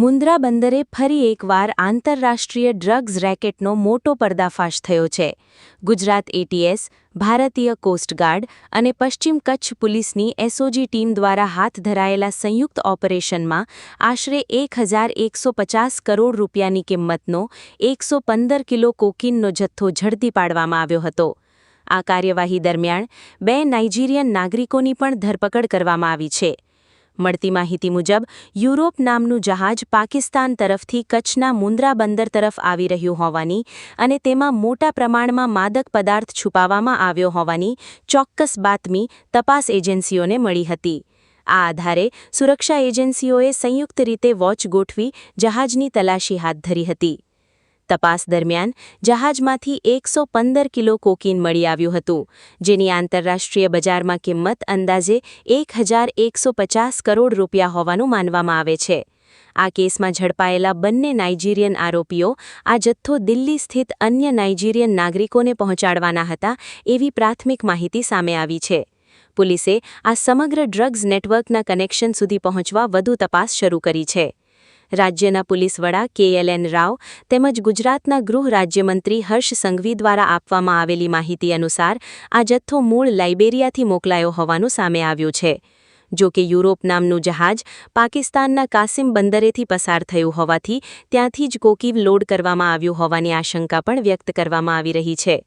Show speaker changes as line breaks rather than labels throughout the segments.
મુન્દ્રા બંદરે ફરી એકવાર આંતરરાષ્ટ્રીય ડ્રગ્સ રેકેટનો મોટો પર્દાફાશ થયો છે. ગુજરાત એટીએસ, ભારતીય કોસ્ટગાર્ડ અને પશ્ચિમ કચ્છ પોલીસની એસઓજી ટીમ દ્વારા હાથ ધરાયેલા સંયુક્ત ઓપરેશનમાં આશરે 1,150 કરોડ રૂપિયાની કિંમતનો 115 કિલો કોકીનનો જથ્થો ઝડપી પાડવામાં આવ્યો હતો. આ કાર્યવાહી દરમિયાન 2 નાઇજીરિયન નાગરિકોની પણ ધરપકડ કરવામાં આવી છે. મળતી માહિતી મુજબ યુરોપ નામનું જહાજ પાકિસ્તાન તરફથી કચ્છના મુન્દ્રા બંદર તરફ આવી રહ્યું હોવાની અને તેમાં મોટા પ્રમાણમાં માદક પદાર્થ છુપાવવામાં આવ્યો હોવાની ચોક્કસ બાતમી તપાસ એજન્સીઓને મળી હતી. આ આધારે સુરક્ષા એજન્સીઓએ સંયુક્ત રીતે વોચ ગોઠવી જહાજની તલાશી હાથ ધરી હતી. તપાસ દરમિયાન જહાજમાંથી 115 કિલો કોકીન મળી આવ્યું હતું, જેની આંતરરાષ્ટ્રીય બજારમાં કિંમત અંદાજે 1,150 કરોડ રૂપિયા હોવાનું માનવામાં આવે છે. આ કેસમાં ઝડપાયેલા બંને નાઇજીરિયન આરોપીઓ આ જથ્થો દિલ્હી સ્થિત અન્ય નાઇજીરિયન નાગરિકોને પહોંચાડવાના હતા એવી પ્રાથમિક માહિતી સામે આવી છે. પોલીસે આ સમગ્ર ડ્રગ્સ નેટવર્કના કનેક્શન સુધી પહોંચવા વધુ તપાસ શરૂ કરી છે. રાજ્યના પોલીસ વડા KLN રાવ તેમજ ગુજરાતના ગૃહ રાજ્યમંત્રી હર્ષ સંઘવી દ્વારા આપવામાં આવેલી માહિતી અનુસાર આ જથ્થો મૂળ લાઇબેરિયાથી મોકલાયો હોવાનું સામે આવ્યું છે. જો કે યુરોપ નામનું જહાજ પાકિસ્તાનના કાસિમ બંદરેથી પસાર થયું હોવાથી ત્યાંથી જ કોકીન લોડ કરવામાં આવ્યું હોવાની આશંકા પણ વ્યક્ત કરવામાં આવી રહી છે.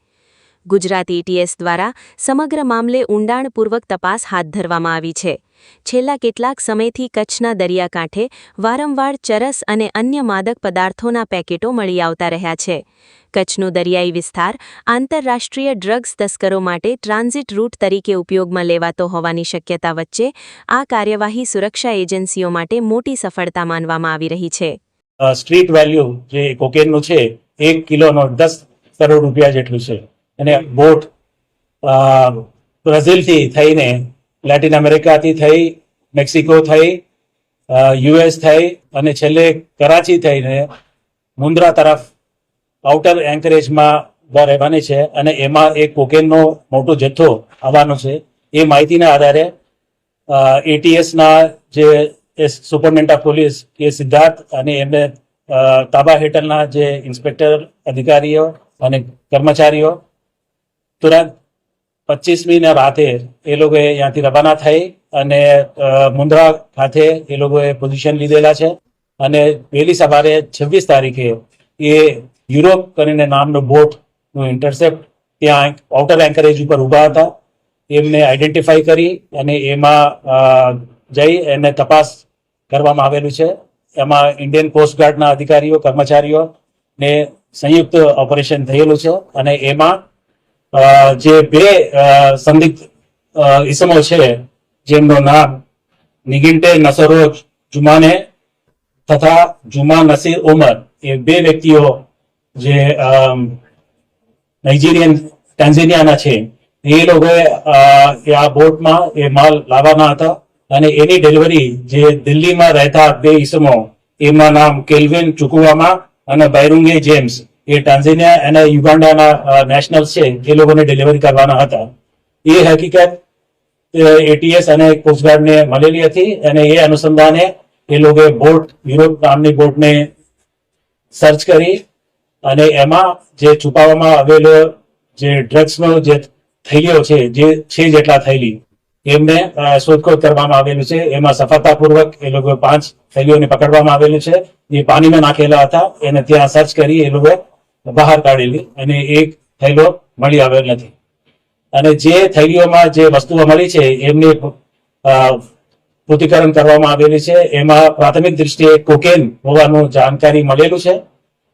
ગુજરાત એટીએસ દ્વારા સમગ્ર મામલે ઊંડાણપૂર્વક તપાસ હાથ ધરવામાં આવી છે. છેલ્લા કેટલાક સમયથી કચ્છના દરિયાકાંઠે વારંવાર ચરસ અને અન્ય માદક પદાર્થોના પેકેટો મળી આવતા રહ્યા છે. કચ્છનો દરિયાઈ વિસ્તાર આંતરરાષ્ટ્રીય ડ્રગ્સ તસ્કરો માટે ટ્રાન્ઝિટ રૂટ તરીકે ઉપયોગમાં લેવાતો હોવાની શક્યતા વચ્ચે આ કાર્યવાહી સુરક્ષા એજન્સીઓ માટે મોટી સફળતા માનવામાં આવી રહી છે.
સ્ટ્રીટ વેલ્યુ જે કોકેનનું છે 1 કિલોનો 10 કરોડ રૂપિયા જેટલું છે અને બોટ બ્રાઝિલથી થઈને લેટિન અમેરિકાથી થઈ, મેક્સિકો થઈ, US થઈ અને છેલ્લે કરાચી થઈને મુન્દ્રા તરફ આઉટર એન્કરેજમાં રહેવાની છે અને એમાં એક કોકેનનો મોટો જથ્થો આવવાનો છે. એ માહિતીના આધારે એટીએસના જે સુપરિન્ટેન્ડન્ટ ઓફ પોલીસ કે સિદ્ધાર્થ અને એમને તાબા હેઠળના જે ઇન્સ્પેક્ટર અધિકારીઓ અને કર્મચારીઓ તુરંત 25મી રાતે એ લોકોએ અહીંયાથી રવાના થઈ અને મુન્દ્રા ખાતે એ લોકોએ પોઝિશન લીધેલા છે અને વહેલી સવારે 26 તારીખે એ યુરોપ કરીને નામનો બોટનું ઇન્ટરસેપ્ટ ત્યાં આઉટર એન્કરેજ ઉપર ઊભા હતા. એમને આઈડેન્ટિફાઈ કરી અને એમાં જઈ એને તપાસ કરવામાં આવેલું છે. એમાં ઇન્ડિયન કોસ્ટગાર્ડના અધિકારીઓ કર્મચારીઓ ને સંયુક્ત ઓપરેશન થયેલું છે અને એમાં જે 2 સંદિગ્ધ ઇસમો છે જેમનું નામ નિગિન્ટે નસરો જુમાને તથા જુમા નસીર ઉમર, એ 2 વ્યક્તિઓ જે નાઇજીરિયન ટાન્ઝેનિયાના છે, એ લોકોએ આ બોટમાં એ માલ લાવવાના હતા અને એની ડિલિવરી જે દિલ્હીમાં રહેતા 2 ઇસમો, એમના નામ કેલ્વિન ચુકુવામા અને બાયરુંગે જેમ્સ, એ ટાન્ઝેનિયા અને યુગાન્ડાના નેશનલ છે, એ લોકોને ડિલિવરી કરવાના હતા. એ હકીકત એટીએસ અને કોસ્ટગાર્ડને મળેલી હતી અને એ અનુસંધાને એ લોકોએ બોટ, યુરોપ નામની બોટને સર્ચ કરી અને એમાં જે છુપાવવામાં આવેલો જે ડ્રગ્સનો જે થેલીઓ છે, જે 6 જેટલા થેલી, એમને શોધખોળ કરવામાં આવેલું છે. એમાં સફળતાપૂર્વક એ લોકો 5 થેલીઓને પકડવામાં આવેલું છે. એ પાણીમાં નાખેલા હતા એને ત્યાં સર્ચ કરી એ લોકો બહાર કાઢેલી અને એક થેલો મળી આવેલ નથી. અને જે થેલીઓમાં જે વસ્તુઓ મળી છે એમની પૃથ્થકરણ કરવામાં આવેલી છે. એમાં પ્રાથમિક દ્રષ્ટિએ કોકેન હોવાનું જાણકારી મળેલું છે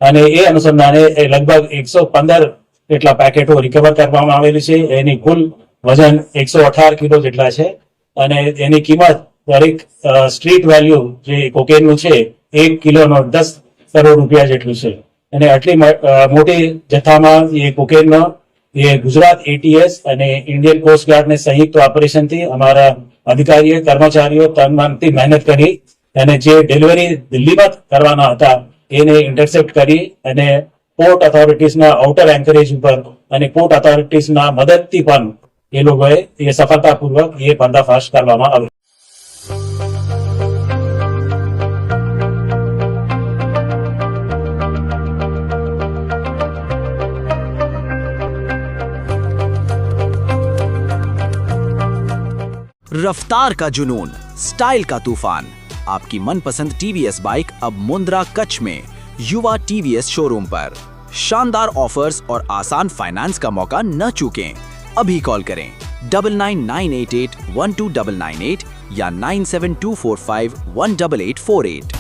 અને એ અનુસંધાને લગભગ 115 જેટલા પેકેટો રિકવર કરવામાં આવેલી છે. એની કુલ વજન 118 કિલો જેટલા છે અને એની કિંમત દરેક સ્ટ્રીટ વેલ્યુ જે કોકેનનું છે 1 કિલોનો 10 કરોડ રૂપિયા જેટલું છે. અને આટલી મોટી જથ્થામાં એ કોકેનનો એ ગુજરાત એટીએસ અને ઇન્ડિયન કોસ્ટગાર્ડને સંયુક્ત ઓપરેશનથી અમારા અધિકારીઓ કર્મચારીઓ તનમનથી મહેનત કરી અને જે ડિલિવરી દિલ્હીમાં કરવાના હતા એને ઇન્ટરસેપ્ટ કરી અને પોર્ટ ઓથોરિટીઝના આઉટર એન્કરેજ ઉપર અને પોર્ટ ઓથોરિટીઝના મદદથી પણ એ લોકોએ એ સફળતાપૂર્વક એ પર્દાફાશ કરવામાં આવ્યો.
रफ्तार का जुनून, स्टाइल का तूफान। आपकी मनपसंद टीवीएस बाइक अब मुंद्रा कच्छ में युवा टीवीएस शोरूम पर। शानदार ऑफर्स और आसान फाइनेंस का मौका न चूकें। अभी कॉल करें 9998812998 या 9724518848।